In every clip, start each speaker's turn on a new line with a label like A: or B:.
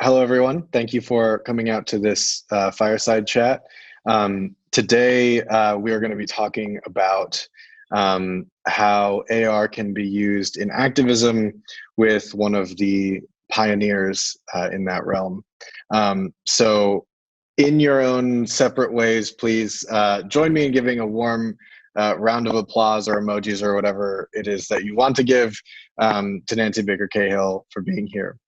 A: Hello, everyone. Thank you for coming out to this fireside chat. Today, we are going to be talking about how AR can be used in activism with one of the pioneers in that realm. So in your own separate ways, please join me in giving a warm round of applause or emojis or whatever it is that you want to give to Nancy Baker Cahill for being here.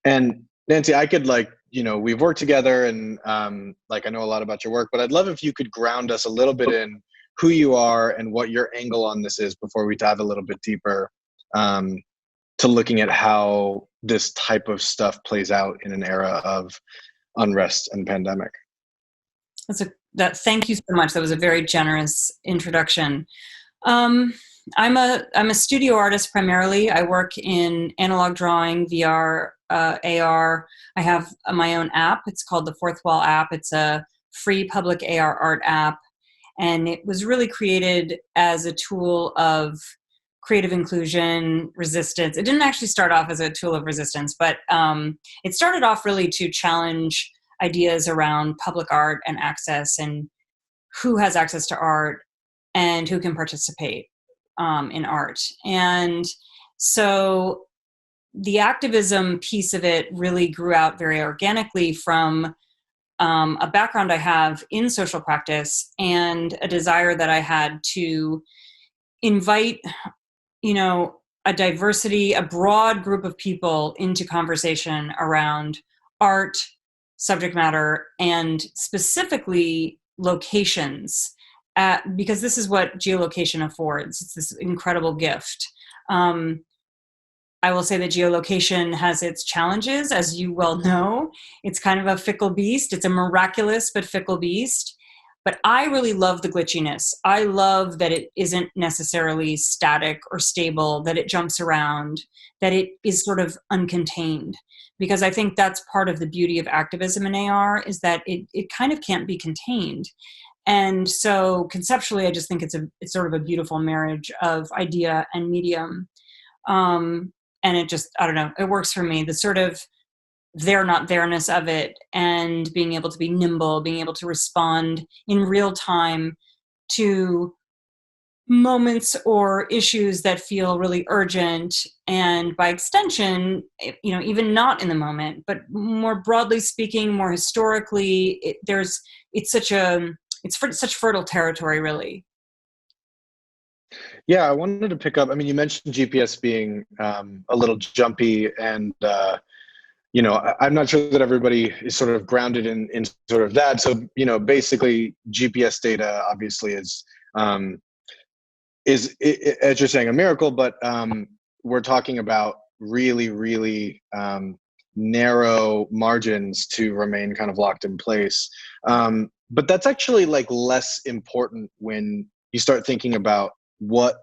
A: And Nancy, I could we've worked together and I know a lot about your work, but I'd love if you could ground us a little bit in who you are and what your angle on this is before we dive a little bit deeper to looking at how this type of stuff plays out in an era of unrest and pandemic.
B: Thank you so much. That was a very generous introduction. I'm a studio artist primarily. I work in analog drawing, VR, AR. I have my own app. It's called the Fourth Wall app. It's a free public AR art app. And it was really created as a tool of creative inclusion, resistance. It didn't actually start off as a tool of resistance, but it started off really to challenge ideas around public art and access and who has access to art and who can participate in art. And so the activism piece of it really grew out very organically from a background I have in social practice and a desire that I had to invite, a broad group of people into conversation around art, subject matter, and specifically locations, because this is what geolocation affords. It's this incredible gift. I will say that geolocation has its challenges, as you well know. It's kind of a fickle beast. It's a miraculous but fickle beast. But I really love the glitchiness. I love that it isn't necessarily static or stable, that it jumps around, that it is sort of uncontained. Because I think that's part of the beauty of activism in AR, is that it kind of can't be contained. And so conceptually, I just think it's sort of a beautiful marriage of idea and medium. And it just, I don't know, it works for me. The sort of there not there-ness of it, and being able to be nimble, being able to respond in real time to moments or issues that feel really urgent, and by extension, even not in the moment, but more broadly speaking, more historically, it's such fertile territory, really.
A: Yeah, I wanted to pick up. I mean, you mentioned GPS being a little jumpy, and I'm not sure that everybody is sort of grounded in sort of that. So, basically, GPS data obviously is as you're saying, a miracle, but we're talking about really, really narrow margins to remain kind of locked in place. But that's actually less important when you start thinking about what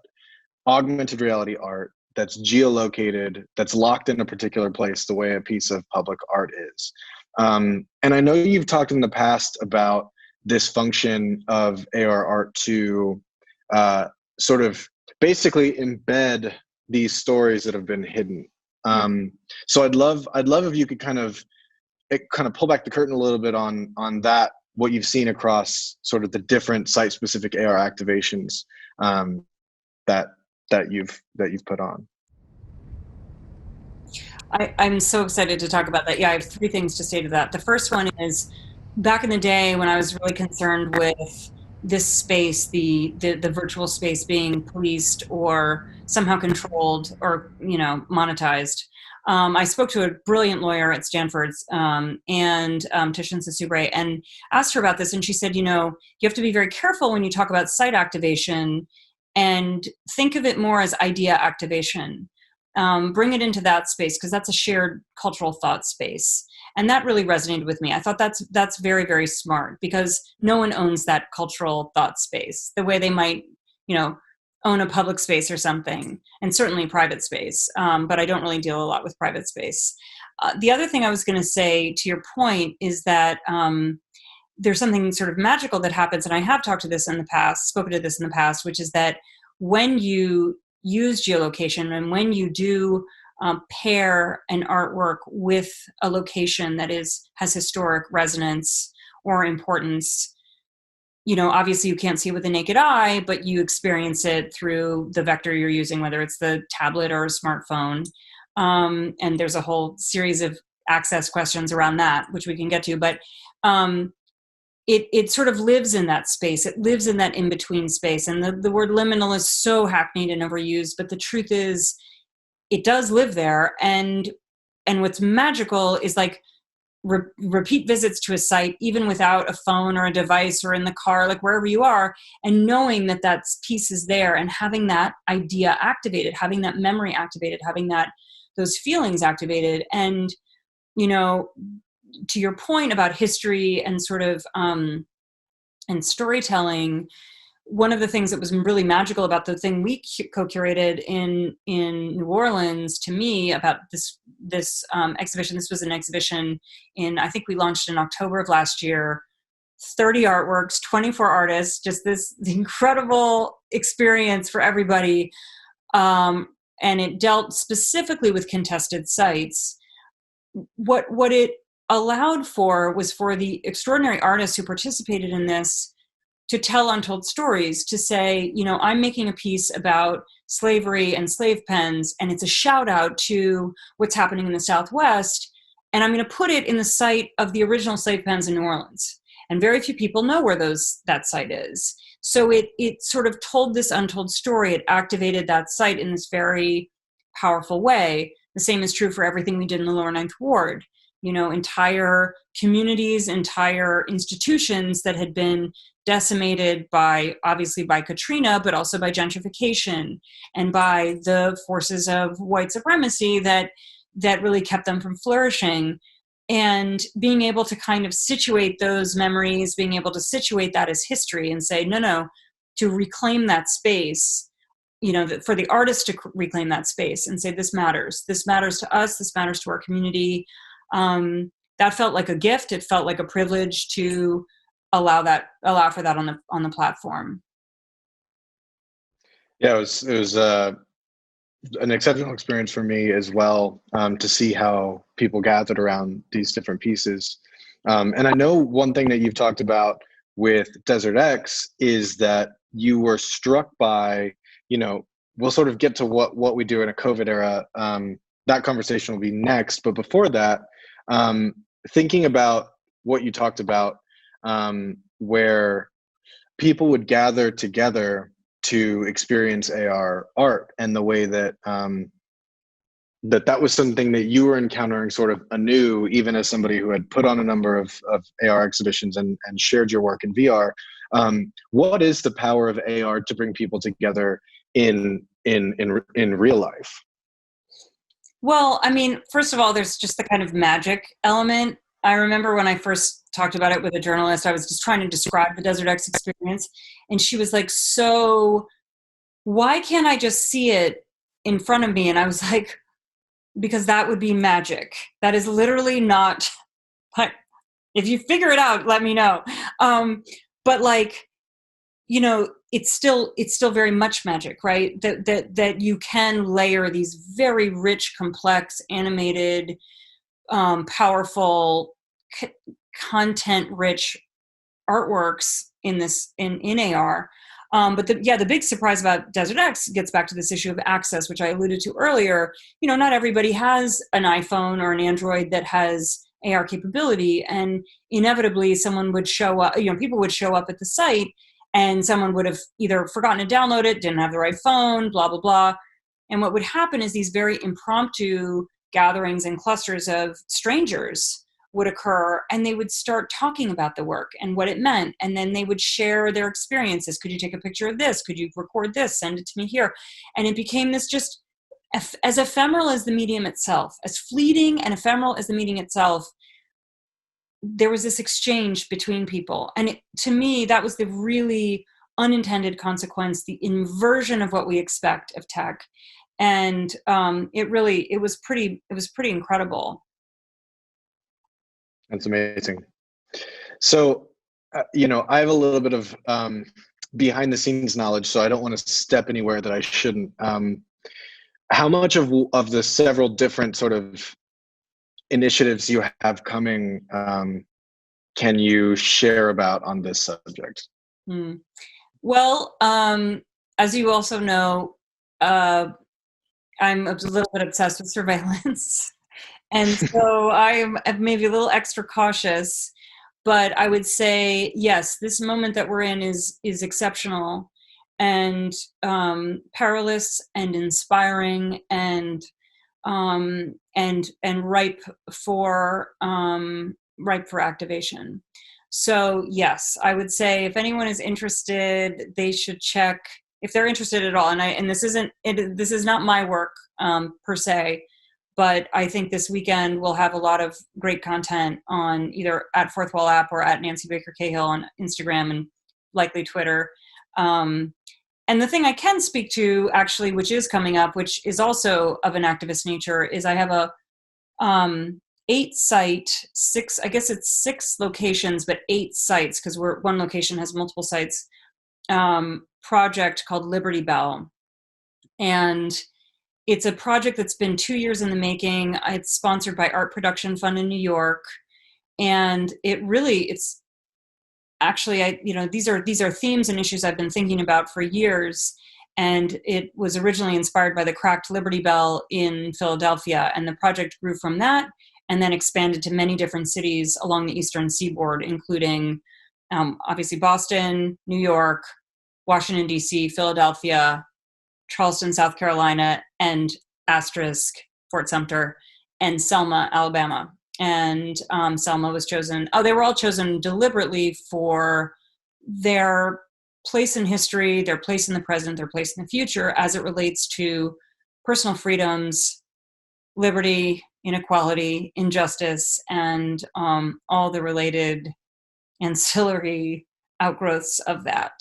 A: augmented reality art that's geolocated, that's locked in a particular place, the way a piece of public art is. And I know you've talked in the past about this function of AR art to sort of basically embed these stories that have been hidden. So I'd love if you could kind of pull back the curtain a little bit on that, what you've seen across sort of the different site-specific AR activations that you've put on.
B: I'm so excited to talk about that. Yeah, I have three things to say to that. The first one is, back in the day when I was really concerned with this space, the virtual space being policed or somehow controlled or monetized, I spoke to a brilliant lawyer at Stanford, and Tishan Sasubre, and asked her about this, and she said, you have to be very careful when you talk about site activation and think of it more as idea activation. Bring it into that space, because that's a shared cultural thought space. And that really resonated with me. I thought that's very, very smart, because no one owns that cultural thought space the way they might, own a public space or something, and certainly private space. But I don't really deal a lot with private space. The other thing I was going to say to your point is that there's something sort of magical that happens, and I have spoken to this in the past, which is that when you use geolocation and when you do pair an artwork with a location that has historic resonance or importance. Obviously you can't see it with the naked eye, but you experience it through the vector you're using, whether it's the tablet or a smartphone. And there's a whole series of access questions around that, which we can get to. But it sort of lives in that space. It lives in that in-between space. And the word liminal is so hackneyed and overused, but the truth is it does live there. And what's magical is like repeat visits to a site, even without a phone or a device or in the car, like wherever you are, and knowing that that piece is there and having that idea activated, having that memory activated, having those feelings activated. And, to your point about history and sort of, and storytelling, one of the things that was really magical about the thing we co-curated in New Orleans, to me, about this exhibition, this was an exhibition I think we launched in October of last year, 30 artworks, 24 artists, just this incredible experience for everybody. And it dealt specifically with contested sites. What it allowed for was for the extraordinary artists who participated in this to tell untold stories, to say, I'm making a piece about slavery and slave pens, and it's a shout out to what's happening in the Southwest, and I'm going to put it in the site of the original slave pens in New Orleans. And very few people know where that site is. So it sort of told this untold story. It activated that site in this very powerful way. The same is true for everything we did in the Lower Ninth Ward. Entire communities, entire institutions that had been decimated obviously by Katrina, but also by gentrification and by the forces of white supremacy that really kept them from flourishing. And being able to kind of situate those memories, being able to situate that as history and say, no, to reclaim that space, for the artist to reclaim that space and say, this matters to us, this matters to our community. That felt like a gift. It felt like a privilege to allow for that on the platform.
A: Yeah, it was an exceptional experience for me as well, to see how people gathered around these different pieces. And I know one thing that you've talked about with Desert X is that you were struck by, we'll sort of get to what we do in a COVID era. That conversation will be next. But before that, thinking about what you talked about, where people would gather together to experience AR art, and the way that that was something that you were encountering sort of anew, even as somebody who had put on a number of AR exhibitions and shared your work in VR. What is the power of AR to bring people together in real life?
B: Well, I mean, first of all, there's just the kind of magic element. I remember when I first talked about it with a journalist, I was just trying to describe the Desert X experience. And she was like, so why can't I just see it in front of me? And I was like, because that would be magic. That is literally not, but if you figure it out, let me know. But like, it's still very much magic, right? That you can layer these very rich, complex, animated, powerful, content-rich artworks in AR. But the big surprise about Desert X gets back to this issue of access, which I alluded to earlier. Not everybody has an iPhone or an Android that has AR capability, and inevitably someone would show up, people would show up at the site, and someone would have either forgotten to download it, didn't have the right phone, blah, blah, blah. And what would happen is these very impromptu gatherings and clusters of strangers would occur, and they would start talking about the work and what it meant. And then they would share their experiences. Could you take a picture of this? Could you record this? Send it to me here. And it became this just as ephemeral as the medium itself, as fleeting and ephemeral as the medium itself. There was this exchange between people. And to me, that was the really unintended consequence, the inversion of what we expect of tech. And it was pretty incredible.
A: That's amazing. So, I have a little bit of behind the scenes knowledge, so I don't want to step anywhere that I shouldn't. how much of the several different sort of initiatives you have coming can you share about on this subject?
B: Well, as you also know, I'm a little bit obsessed with surveillance. And so I'm maybe a little extra cautious, but I would say, yes, this moment that we're in is exceptional and perilous and inspiring and ripe for activation. So yes, I would say if anyone is interested, they should check if they're interested at all. And this is not my work per se, but I think this weekend we'll have a lot of great content on either at Fourth Wall App or at Nancy Baker Cahill on Instagram and likely Twitter. And the thing I can speak to actually, which is coming up, which is also of an activist nature, is I have a 6 locations, but 8 sites, because one location has multiple sites, project called Liberty Bell. And it's a project that's been 2 years in the making. It's sponsored by Art Production Fund in New York. And it's actually, these are themes and issues I've been thinking about for years. And it was originally inspired by the cracked Liberty Bell in Philadelphia. And the project grew from that and then expanded to many different cities along the Eastern Seaboard, including obviously Boston, New York, Washington, D.C., Philadelphia, Charleston, South Carolina, and Fort Sumter, and Selma, Alabama. And Selma was chosen. They were all chosen deliberately for their place in history, their place in the present, their place in the future as it relates to personal freedoms, liberty, inequality, injustice, and all the related ancillary outgrowths of that.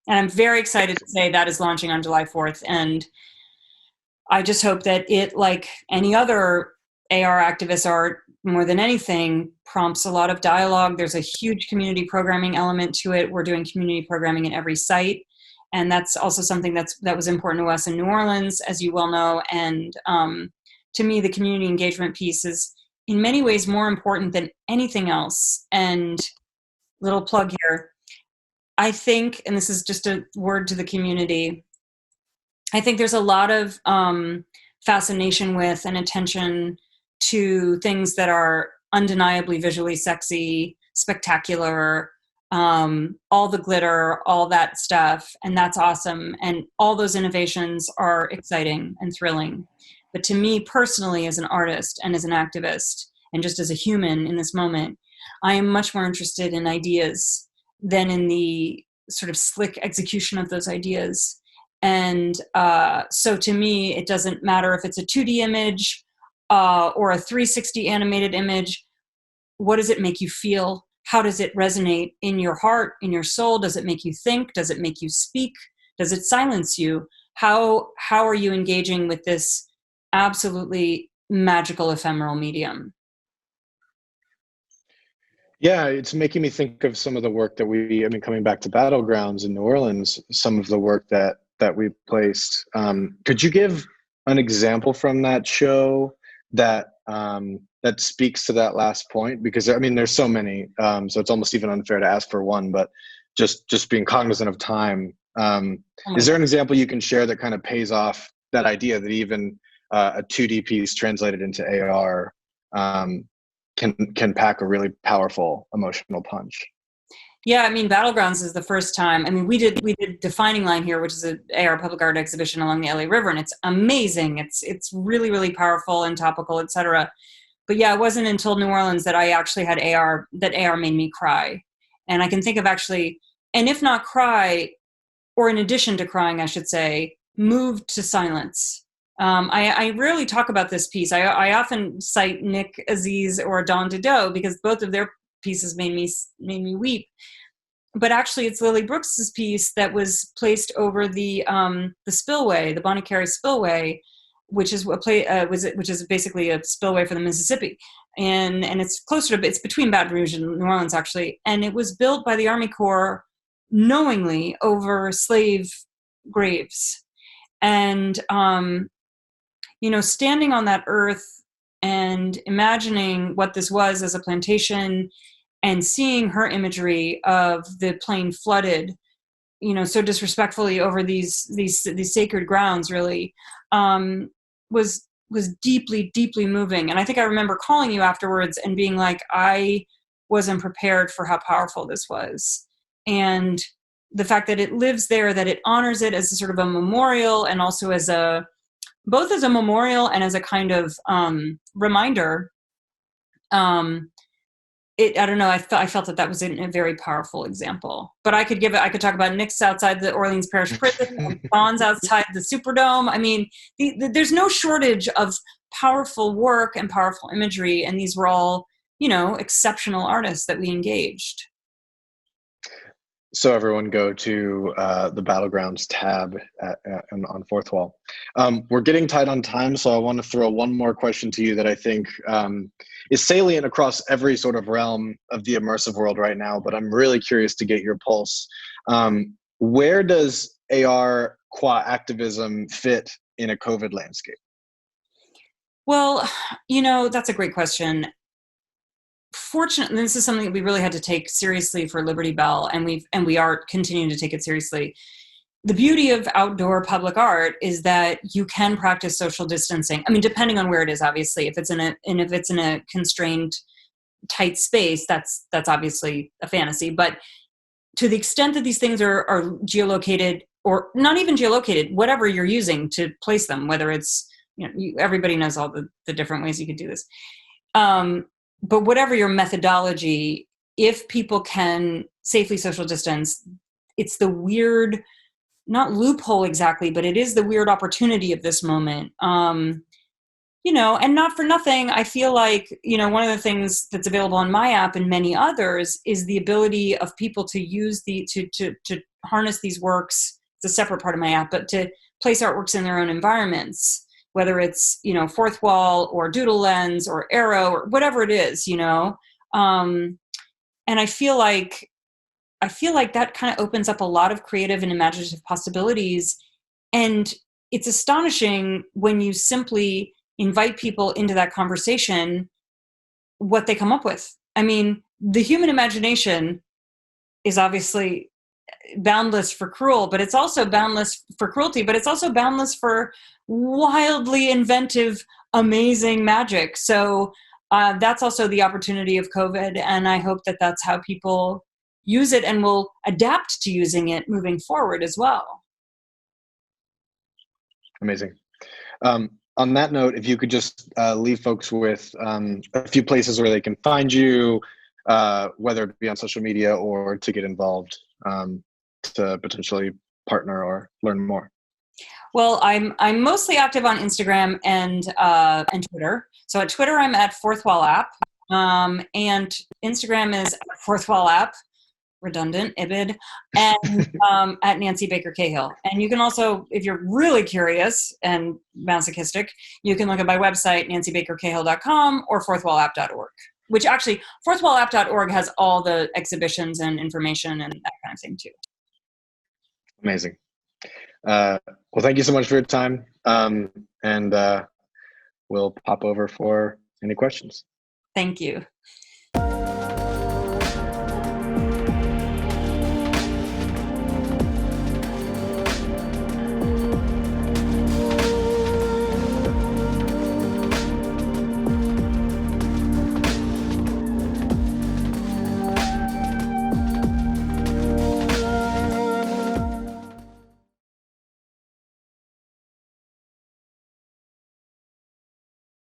B: And I'm very excited to say that is launching on July 4th. And I just hope that it, like any other AR activist art, more than anything, prompts a lot of dialogue. There's a huge community programming element to it. We're doing community programming in every site. And that's also something that was important to us in New Orleans, as you well know. And to me, the community engagement piece is in many ways more important than anything else. And little plug here, I think, and this is just a word to the community, I think there's a lot of fascination with and attention to things that are undeniably visually sexy, spectacular, all the glitter, all that stuff, and that's awesome. And all those innovations are exciting and thrilling. But to me personally, as an artist and as an activist, and just as a human in this moment, I am much more interested in ideas than in the sort of slick execution of those ideas. And so to me, it doesn't matter if it's a 2D image or a 360 animated image. What does it make you feel? How does it resonate in your heart, in your soul? Does it make you think? Does it make you speak? Does it silence you? How are you engaging with this absolutely magical ephemeral medium?
A: Yeah, it's making me think of some of the work that coming back to Battlegrounds in New Orleans, some of the work that we placed. Could you give an example from that show that speaks to that last point? Because there's so many, so it's almost even unfair to ask for one, but just being cognizant of time. Is there an example you can share that kind of pays off that idea that even a 2D piece translated into AR can pack a really powerful emotional punch?
B: Yeah, Battlegrounds is the first time. We did Defining Line here, which is an AR public art exhibition along the LA River, and it's amazing. It's really, really powerful and topical, etc. But yeah, it wasn't until New Orleans that I actually had AR made me cry. And I can think of actually, and if not cry, or in addition to crying, I should say, moved to silence. I rarely talk about this piece. I often cite Nick Aziz or Dawn Dido because both of their pieces made me weep. But actually, it's Lily Brooks's piece that was placed over the spillway, the Bonnie Carey spillway, which is which is basically a spillway for the Mississippi, and it's between Baton Rouge and New Orleans actually, and it was built by the Army Corps knowingly over slave graves. And, standing on that earth and imagining what this was as a plantation and seeing her imagery of the plain flooded, so disrespectfully over these sacred grounds, really, was deeply, deeply moving. And I think I remember calling you afterwards and being like, I wasn't prepared for how powerful this was. And the fact that it lives there, that it honors it as a sort of a memorial, and also as both as a memorial and as a kind of reminder. I don't know. I felt that was a very powerful example. But I could talk about Nick's outside the Orleans Parish Prison, and Dawn's outside the Superdome. I mean, there's no shortage of powerful work and powerful imagery, and these were all, exceptional artists that we engaged.
A: So everyone go to the Battlegrounds tab on Fourth Wall. We're getting tight on time, so I want to throw one more question to you that I think is salient across every sort of realm of the immersive world right now, but I'm really curious to get your pulse. Where does AR qua activism fit in a COVID landscape?
B: Well, that's a great question. Fortunately, this is something that we really had to take seriously for Liberty Bell, and we are continuing to take it seriously. The beauty of outdoor public art is that you can practice social distancing. I mean, depending on where it is, obviously. If it's in a constrained, tight space, that's obviously a fantasy. But to the extent that these things are geolocated, or not even geolocated, whatever you're using to place them, whether it's, everybody knows all the different ways you could do this. But whatever your methodology, if people can safely social distance, it's the weird, not loophole exactly, but it is the weird opportunity of this moment. And not for nothing, I feel like, one of the things that's available on my app and many others is the ability of people to use to harness these works. It's a separate part of my app, but to place artworks in their own environments, whether it's, Fourth Wall or Doodle Lens or Arrow or whatever it is, and I feel like that kind of opens up a lot of creative and imaginative possibilities. And it's astonishing when you simply invite people into that conversation, what they come up with. I mean, the human imagination is obviously boundless for cruelty, but it's also boundless for wildly inventive, amazing magic. So that's also the opportunity of COVID. And I hope that that's how people use it and will adapt to using it moving forward as well.
A: Amazing. On that note, if you could just leave folks with a few places where they can find you, whether it be on social media or to get involved, to potentially partner or learn more.
B: Well, I'm mostly active on Instagram and Twitter. So at Twitter, I'm at Fourth Wall App, and Instagram is Fourth Wall App, redundant, IBID, and at Nancy Baker Cahill. And you can also, if you're really curious and masochistic, you can look at my website, nancybakercahill.com or fourthwallapp.org, which actually, fourthwallapp.org has all the exhibitions and information and that kind of thing too.
A: Amazing. Well, thank you so much for your time. And we'll pop over for any questions.
B: Thank you.